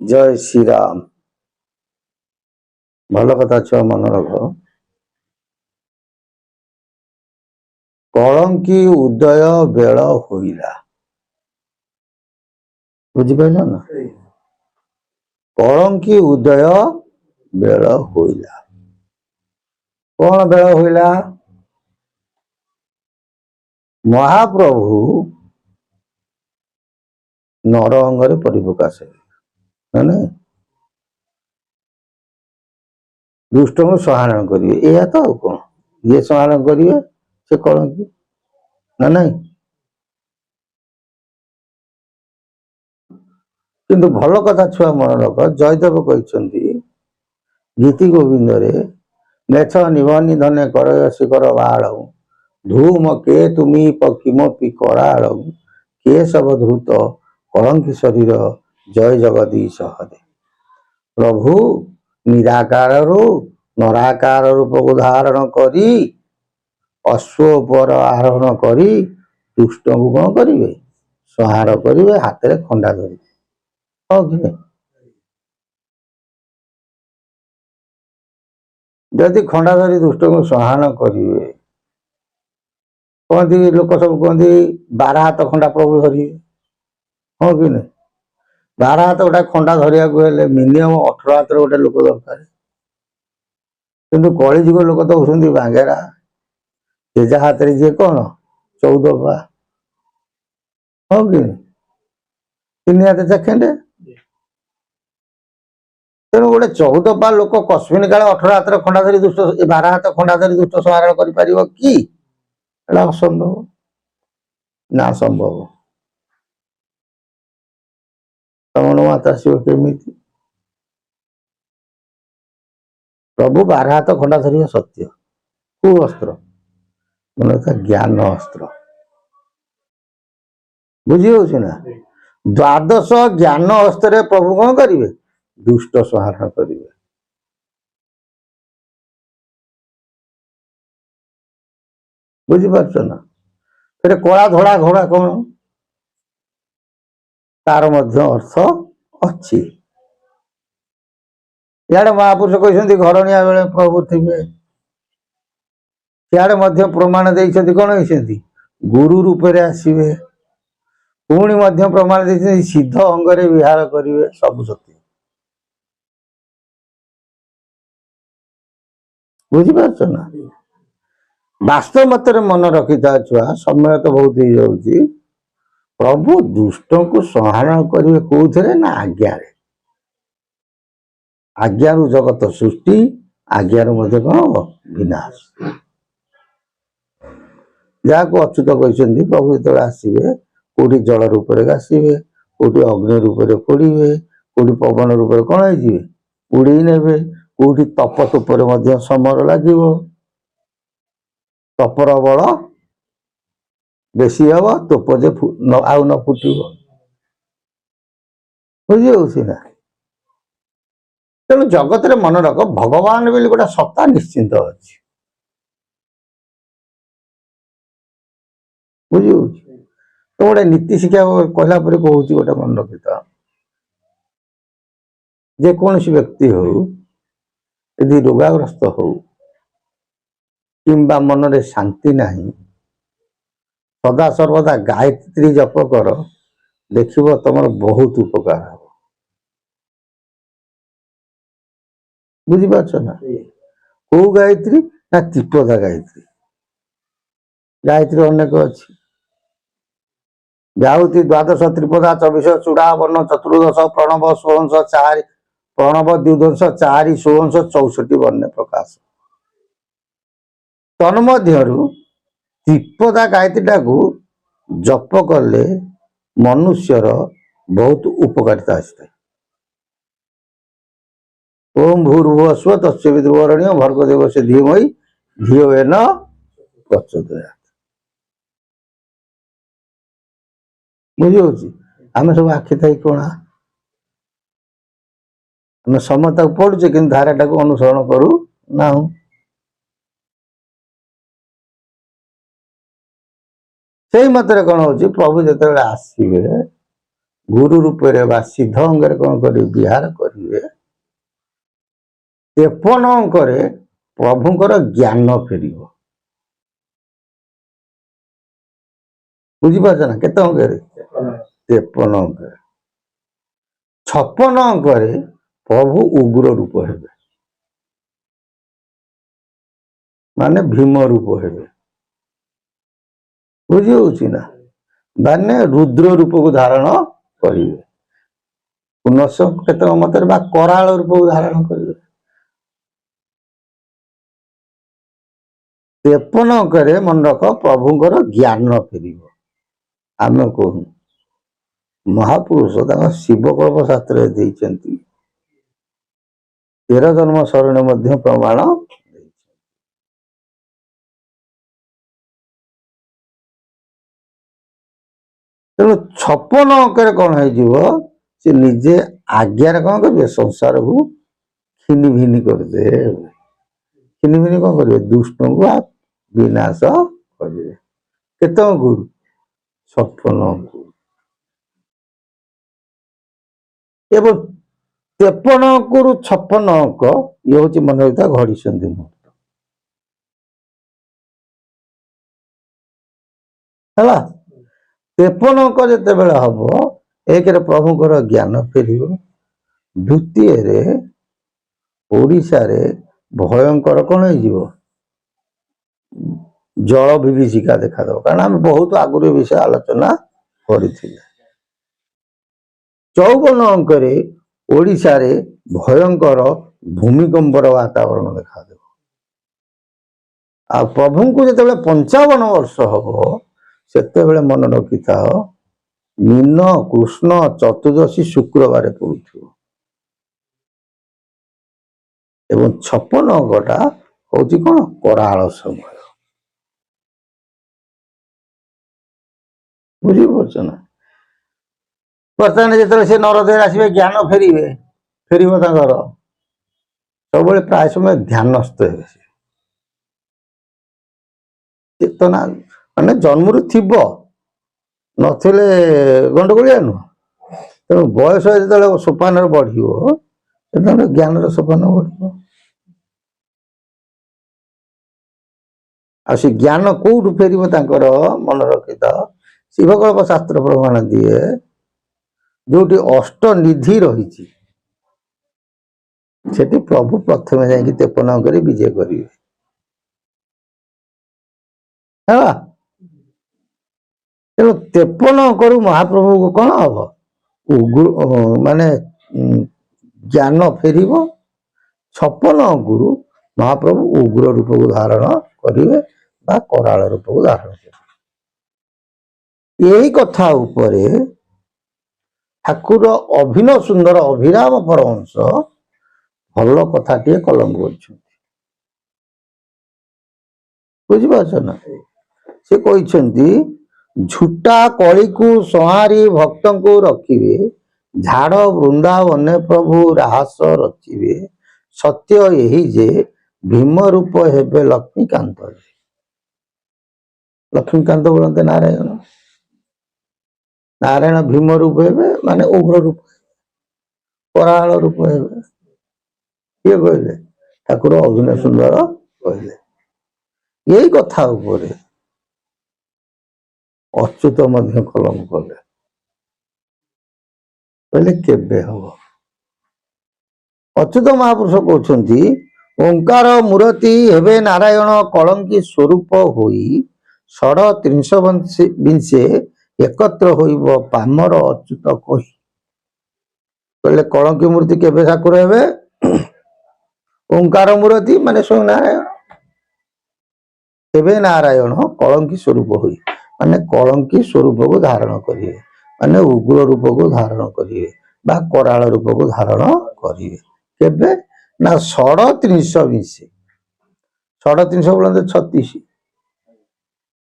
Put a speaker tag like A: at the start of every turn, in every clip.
A: जय श्री राम। भल कथा छुआ मन रख। कलंकी उदय बेल होइला। बुझिपार ना? कलंकी उदय बेल होइला। कौन बेल होइला? महाप्रभु नर अंगरे परिप्रकाश है। दुष्ट को संहारण करिए या तो कौन ये संहारण करिए से कलंकी ना नहीं। किंतु भल कथा छुआ मन रख। जयदेव कहते गीति गोविंद रे मेछ निभनी धने कर शिखर बाड़ धूम के तुमी किमपि कराड़ के सब धृत कलंकी शरीर जय जगदीश हरे। प्रभु निराकार नराकार रूप को धारण करी अश्व पर आरोहण करी दुष्ट को कौन करिवे संहार करिवे हाथ में खंडा धरिवे। जदि खंडा धरी दुष्ट को संहार करिवे कहती लोक सब कहती 12 हाथ खंडा प्रभु धरिए। हाँ कि नहीं? 12 हाथ गोटे खंडा धरिया मिनिमम 18 हाथ गोटे लोक दरकार। किंतु कलिजुग लोक तो होती बांगेरा तेजा हाथ रे जी कौन 14 पा। हाँ कि 3 हाथ चाखेंडे। तेणु गोटे 14 पा लोक कस्मिन काले 18 हाथ खंडा धरी दुष्ट 12 हाथ खंडा धरी दुष्ट संहार कर कि असंभव ना संभव। श्रवण माता शिव केमिति प्रभु 12 हाथ खंडा धरिया सत्य कु अस्त्र मन था ज्ञान अस्त्र। बुझी हो ना? 12 ज्ञान अस्त्र प्रभु कौन करिवे दुष्ट संहार करिवे। बुझीपार ना? फिर कला धड़ा घोड़ा कौन तार मध्य अर्थ अच्छी। इे महापुरुष कहते घरणिया बेले प्रभु थे सियाड़े प्रमाण देते कौन होती गुरु रूपे आसवे पुणी प्रमाण देते सिद्ध अंगरे विहार करेंगे सब सत्य। बुझीपार ना? वास्तव मत मन रखी था छुआ समय तो बहुत ही जाऊँगी प्रभु दुष्ट को संहारण करेंगे कौन ना आज्ञा आज्ञारु जगत सृष्टि आज्ञारु कौन हम विनाश। जहाँ को अच्युत कहते प्रभु जो आसवे कौटी जल रूप में आसवे कौटी अग्नि रूप में पड़े कौटी पवन रूप में कौन है उड़ी ने कौटी तप तूपर समर लगे तपर बल बेसी हम तोप जे आउ न फुटब। बुझी ना? तेणु जगत रे मन रख भगवान बोली गोटे सत्ता निश्चिंत अच्छी। बुझी तो गोटे नीति शिक्षा कहला पर कहूँ गोटे मन रखी था जेकोसी व्यक्ति हो यदि रोगाग्रस्त हो किंबा मन रे शांति नहीं सदा सर्वदा गायत्री जप कर देखिब तुम बहुत उपकार हो। बुझीपार ना? कौ गायत्री ना त्रिपदा गायत्री। गायत्री अनेक अच्छी जाऊती 12 त्रिपदा 24 चूड़ावन चतुर्दश प्रणव 16 4 प्रणव द्विदंश 4 16 64 वर्ण प्रकाश तन्मध्यरु त्रिपदा गायत्री को जप कले मनुष्यर बहुत उपकारिता आसता। ओम भूर्भुवः स्वः तस्य विदुर्वरेण्यं भर्गो से धीमहि धियो यो न प्रचोदयात्। बुझी आम सब आखि थी कणा आम समता पढ़ुचे कि धाराटा को अनुसरण करू ना। से मत कौन हो प्रभु जो आसवे गुरु रूप बा सिद्ध अंगे कौन करेंगे विहार करेंगे 53 अंकरे प्रभुंकर ज्ञान फेर बुझीपार ना केते अंक 53 अंक 56 अंकरे प्रभु उग्र रूप हेबे माने भीम रूप हेबे बुझी होउची ना माने रुद्र रूप को धारण करिवे पुनश केते मत कराल रूप को धारण करिवे 53 अंकरे मन रख प्रभुंकर ज्ञान फेर आम कहूँ महापुरुष शिवकल्प शास्त्र 13 जन्म शरण प्रमाण तेणु 56 अंकरे कौन हो निजे आज्ञा कौन करेंगे संसार को खिनि भिनि करदे खिनि भिनि कौन करेंगे दुष्ट को विनाश करेंगे केते गुरु 56 अंक एवं 53 अंकरु 56 अंक ये हूँ मन रखा घड़ी संधि मुहूर्त है 53 अंक जिते बड़े हम एक प्रभुंकर ज्ञान फेर द्वितीय ओडिशा रे भयंकर कौन हो जल विभीषिका देखा दो कारण आम बहुत आगुरी विषय आलोचना कर 54 अंकरे ओडिशा रे भयंकर भूमिकंपर वातावरण देखा दे आ प्रभु को जिते 55 वर्ष हम से मन रखि था मीन कृष्ण चतुर्दशी शुक्रवार पड़ू एवं 56 अंकटा हूँ कौन कराल समय बुझीपार ना बर्तमान जो से नरदेव आसवे ज्ञान फेरवे फेर सब प्राय समय ध्यानस्थ हे चेतना माने जन्म थी नथिले गंडगोलिया नुह तेणु बयस जो सोपान बढ़ ज्ञान सोपान बढ़ आ ज्ञान कौटू फेर मन रखि था शिवकल्प शास्त्र प्रमाण दिए जो अष्टनिधि रही प्रभु प्रथम जा 53 अंक विजय करेंगे तेणु 53 अंकरु महाप्रभु को कौन हम उग्र माने ज्ञान फेर 56 अंकरु महाप्रभु उग्र रूप को धारण करेंगे कराल रूप को धारण करेंगे यही कथा उपरे ठाकुर अभिनव सुंदर अभिराम परमहंस भल कथा कलम कर बुझीपार ना से कहते झूठा कली को संहारी भक्त को रखिए झाड़ वृंदावन प्रभु राहस रचिवे सत्य यही जे भीम रूप हेबे लक्ष्मीकांत बोलते नारायण नारायण भीम रूप हेबे माने उग्र रूप कराल रूप हेबे किए कहले ठाकुर अभिनव सुंदर कहले यही कथा उपरे अच्युत मध्य कलम कले कहले केबे हम अच्युत महापुरुष कहते ओंकार मूर्ति हेबे नारायण कलंकी स्वरूप होई 350 एकत्र होइब पामर अच्युत कही कहले कलंकी मूर्ति केबे ठाकुर हेबे ओंकार मूर्ति माने स्वयं नारायण हेबे नारायण कलंकी स्वरूप होई माने कलंकी स्वरूप को धारण करिए माने उग्र रूप को धारण करिए बा कराल रूप को धारण करिए केबे ना 350 बोलते 36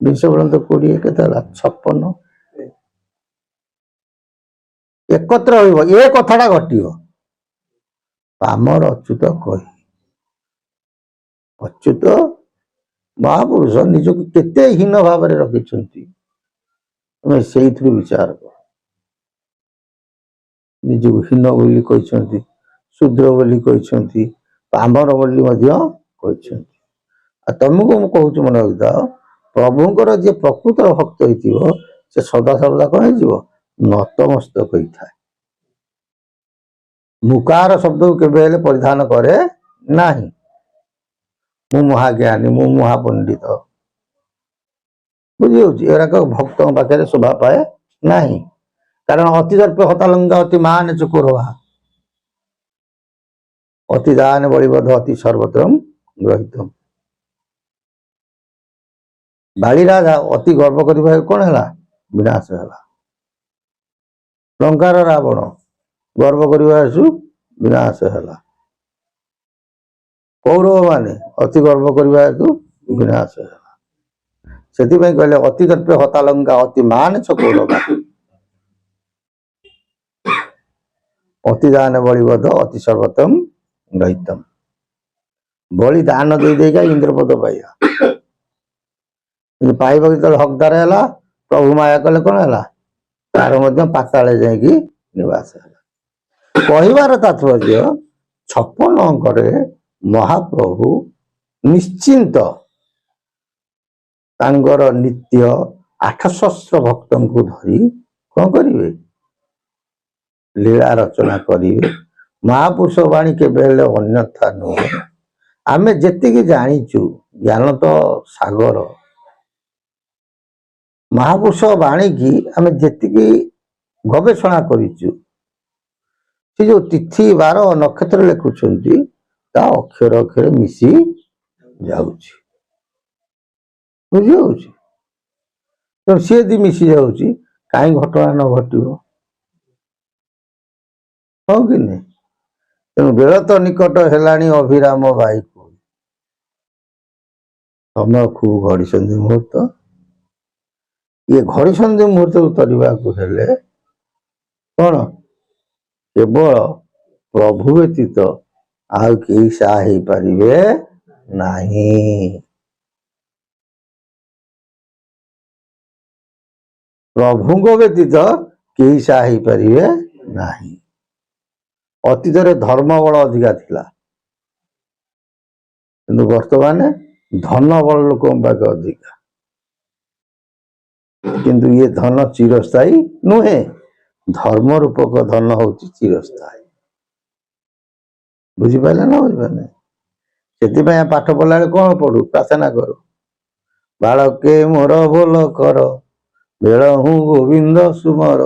A: 20 बोलते 20 के 56 एकत्र हो ये कथाटा घटिव पामर अच्युत कही अच्युत महापुरुष निजक केते हीन भाव रखिंट तुम्हें से विचार कर ନିଜକୁ ହୀନ ବୋଲି କହିଛନ୍ତି, ଶୂଦ୍ର ବୋଲି କହିଛନ୍ତି, ପାମର ବୋଲି ମଧ୍ୟ କହିଛନ୍ତି। ଆଉ ତମକୁ ମୁଁ କହୁଛି ମନେ ରଖିଥାଅ, ପ୍ରଭୁଙ୍କର ଯିଏ ପ୍ରକୃତର ଭକ୍ତ ହେଇଥିବ ସେ ସଦାସର୍ବଦା କଣ ହେଇଯିବ? ନତମସ୍ତକ ହେଇଥାଏ। ମୁକାର ଶବ୍ଦକୁ କେବେ ହେଲେ ପରିଧାନ କରେ ନାହିଁ। ମୁଁ ମହାଜ୍ଞାନୀ, ମୁଁ ମହାପଣ୍ଡିତ, ବୁଝିଯାଉଛି, ଏଗୁଡ଼ାକ ଭକ୍ତଙ୍କ ପାଖରେ ଶୋଭା ପାଏ ନାହିଁ। କାରଣ ଅତି ଦର୍ପ ହତାଲଙ୍କା ଅତି ମାନ ଚକୋରହା, ଅତି ଦାନ ବଳିବଧ ଅତି ସର୍ବତ୍ରମ୍ ଗ୍ରହୀତମ୍। ବାଳି ରାଜା ଅତି ଗର୍ବ କରିବା କଣ ହେଲା? ବିନାଶ ହେଲା। ଲଙ୍କାର ରାବଣ ଗର୍ବ କରିବା ହେତୁ ବିନାଶ ହେଲା। କୌରବ ମାନେ ଅତି ଗର୍ବ କରିବା ହେତୁ ବିନାଶ ହେଲା। ସେଥିପାଇଁ କହିଲେ ଅତି ଦର୍ପ ହତାଲଙ୍କା ଅତି ମାନ ଚକୋରହା, ଅତି ଦାନ ବଳିବଧ ଅତି ସର୍ବତମ ଗ୍ରହୀତମ୍। ବଳି ଦାନ ଦେଇ ଦେଇକା ଇନ୍ଦ୍ରପଦ ପାଇବା, କିନ୍ତୁ ପାଇବାକୁ ଯେତେବେଳେ ହକଦାର ହେଲା, ପ୍ରଭୁ ମାୟା କଲେ କଣ ହେଲା? ତାର ମଧ୍ୟ ପାତାଳେ ଯାଇକି ନିବାସ ହେଲା। କହିବାର ତାତ୍ପର୍ଯ୍ୟ 56 ଅଙ୍କରେ ମହାପ୍ରଭୁ ନିଶ୍ଚିନ୍ତ ତାଙ୍କର ନିତ୍ୟ 800 ଭକ୍ତଙ୍କୁ ଧରି କଣ କରିବେ? ଲୀଳା ରଚନା କରିବେ। ମହାପୁରୁଷ ବାଣୀ କେବେ ହେଲେ ଅନ୍ୟଥା ନୁହେଁ। ଆମେ ଯେତିକି ଜାଣିଛୁ, ଜ୍ଞାନ ତ ସାଗର, ମହାପୁରୁଷ ବାଣୀକି ଆମେ ଯେତିକି ଗବେଷଣା କରିଛୁ, ସେ ଯୋଉ ତିଥି ବାର ନକ୍ଷତ୍ର ଲେଖୁଛନ୍ତି ତା ଅକ୍ଷର ଅକ୍ଷରେ ମିଶି ଯାଉଛି, ବୁଝିଯାଉଛି। ତେଣୁ ସିଏ ଯଦି ମିଶି ଯାଉଛି, କାହିଁ ଘଟଣା ନ ଘଟିବ? ହଁ କି ନାହିଁ? ତେଣୁ ବେଳ ତ ନିକଟ ହେଲାଣି ଅଭିରାମ ଭାଇକୁ, ସମୟ ଖୁବ ଘଡ଼ିସନ୍ଧି ମୁହୂର୍ତ୍ତ। ଇଏ ଘଡ଼ିସନ୍ଧି ମୁହୂର୍ତ୍ତକୁ ତରିବାକୁ ହେଲେ କଣ? କେବଳ ପ୍ରଭୁ ବ୍ୟତୀତ ଆଉ କେହି ସାହା ହେଇପାରିବେ ନାହିଁ। ପ୍ରଭୁଙ୍କ ବ୍ୟତୀତ କେହି ସାହା ହେଇପାରିବେ ନାହିଁ। ଅତୀତରେ ଧର୍ମ ବଳ ଅଧିକା ଥିଲା, କିନ୍ତୁ ବର୍ତ୍ତମାନ ଧନ ବଳ ଲୋକଙ୍କ ପାଖେ ଅଧିକା। କିନ୍ତୁ ଇଏ ଧନ ଚିରସ୍ଥାୟୀ ନୁହେଁ। ଧର୍ମ ରୂପକ ଧନ ହଉଛି ଚିରସ୍ଥାୟୀ। ବୁଝିପାରିଲେ ନା ବୁଝିପାରିଲେ? ସେଥିପାଇଁ ପାଠ ପଢିଲା ବେଳେ କଣ ପଢୁ? ପ୍ରାର୍ଥନା କରୁ, ବାଳକେ ମୋର ଭଲ କର, ବେଳ ହୁଁ ଗୋବିନ୍ଦ ସୁମର।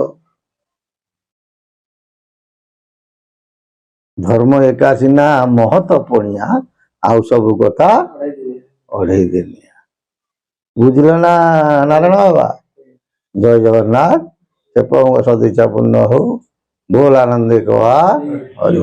A: ଧର୍ମ ଏକା ସିନା ମହତ ପଣିଆ, ଆଉ ସବୁ କଥା ଅଢେଇ ଦେନିଆ। ବୁଝିଲ ନା ନାରାୟଣ ବାବା? ଜୟ ଜଗନ୍ନାଥ। ସେ ପ୍ରଭୁଙ୍କ ସଦିଚ୍ଛା ପୂର୍ଣ୍ଣ ହଉ। ବୋଲ ଆନନ୍ଦେ କହା ହରି।